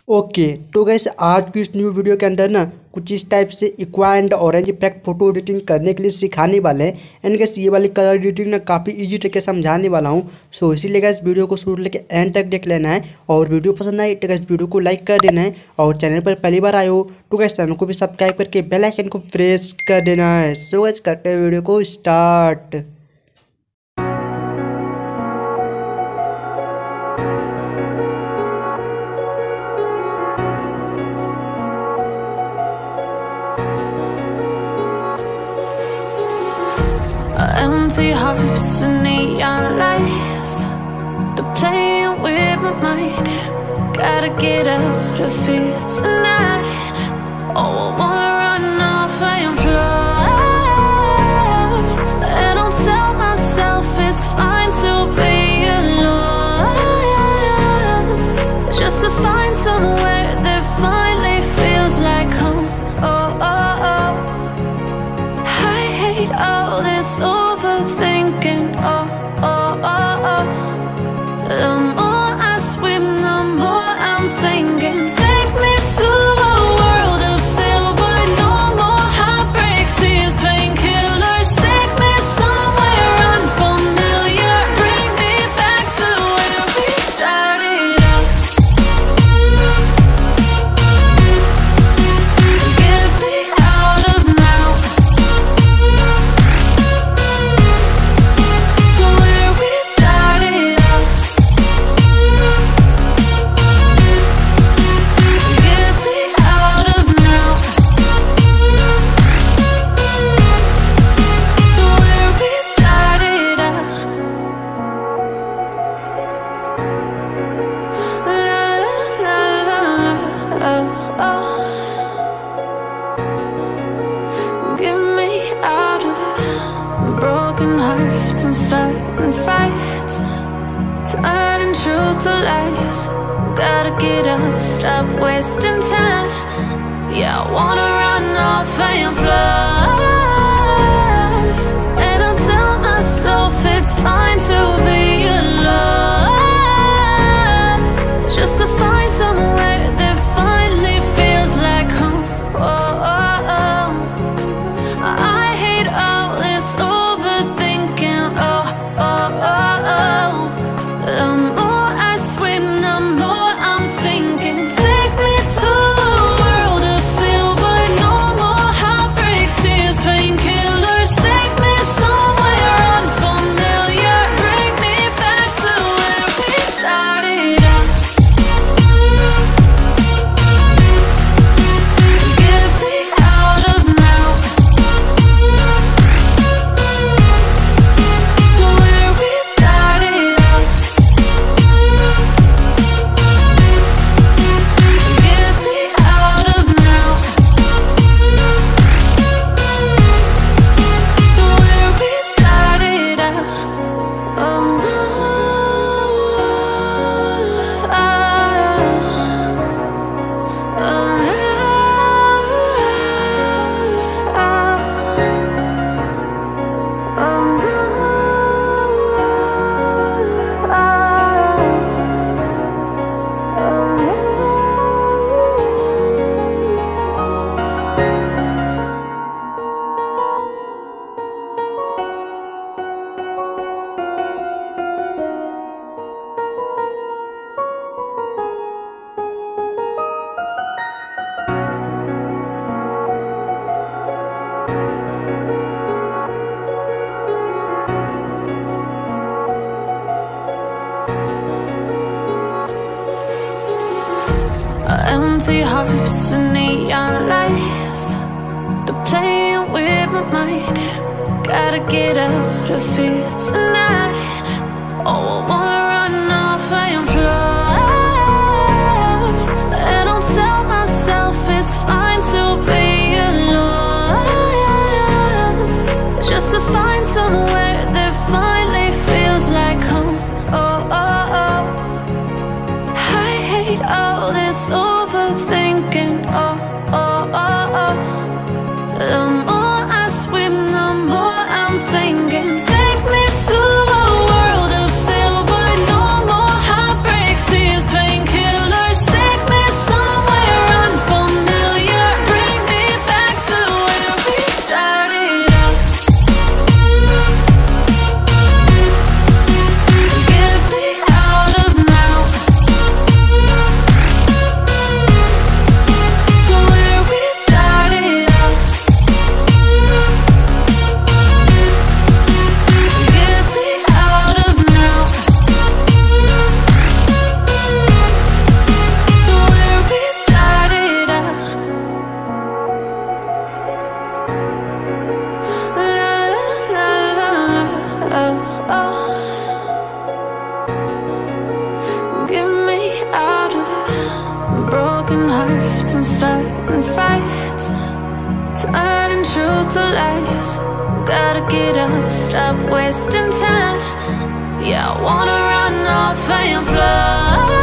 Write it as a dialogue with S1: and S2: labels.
S1: Okay तो guys आज की इस न्यू वीडियो के अंदर ना कुछ इस टाइप से aqua and orange effect photo editing करने के लिए सिखाने वाले हैं। एंड गाइस ये वाली कलर एडिटिंग ना काफ़ी इजी तरीके से समझाने वाला हूँ। सो इसीलिए गाइस वीडियो को शुरू लेके एंड तक देख लेना है और वीडियो पसंद आए तो गाइस वीडियो को लाइक कर देना है और चैनल पर पहली बार आए हो तो गाइस चैनल को भी सब्सक्राइब करके बेल आइकन को प्रेस कर देना है। सो गाइस करते हैं वीडियो को start.
S2: Empty hearts and neon lights, they're playing with my mind. Gotta get out of here tonight. Oh, I wanna run off and fly. And I'll tell myself it's fine to be alone, just to find somewhere that finally feels like home. Oh, oh, oh. I hate all this overthinking. Oh, oh, oh, oh. The more I swim, the more I'm sinking. Take me to a world of silver. No more heartbreaks, tears, painkillers. Take me somewhere unfamiliar. Bring me back to where we started out. Get me out of now. To where we started out. Get me out of now. To where we started out. La la la la la. Oh, oh. Get me out of broken hearts and starting fights, turning truth to lies. Gotta get up, stop wasting time. Yeah, I wanna run off and fly. And I'll tell myself it's fine to be alone, just to find somewhere that finally feels like home. Oh, oh, oh. I hate all this overthinking. Oh, oh, oh, oh. The more I swim, the more I'm sinking. Take me to a world of silver. No more heartbreaks, tears, painkillers. Take me somewhere unfamiliar. Bring me back to where we started out. Get me out of now. To where we started out. Get me out of now. To where we started out. Oh no. Empty hearts and neon lights, they're playing with my mind. Gotta get out of here tonight. Oh, I wanna run off and fly. And I'll tell myself it's fine to be alone, just to find somewhere that finally feels like home. Oh, oh, oh. I hate all this overthinking. Oh, oh, oh, oh. The more I swim, the more I'm sinking. Take me to a world of silver. No more heartbreaks, tears, painkillers. Take me somewhere fights, turning truth to lies. Gotta get up, stop wasting time. Yeah, I wanna run off and fly.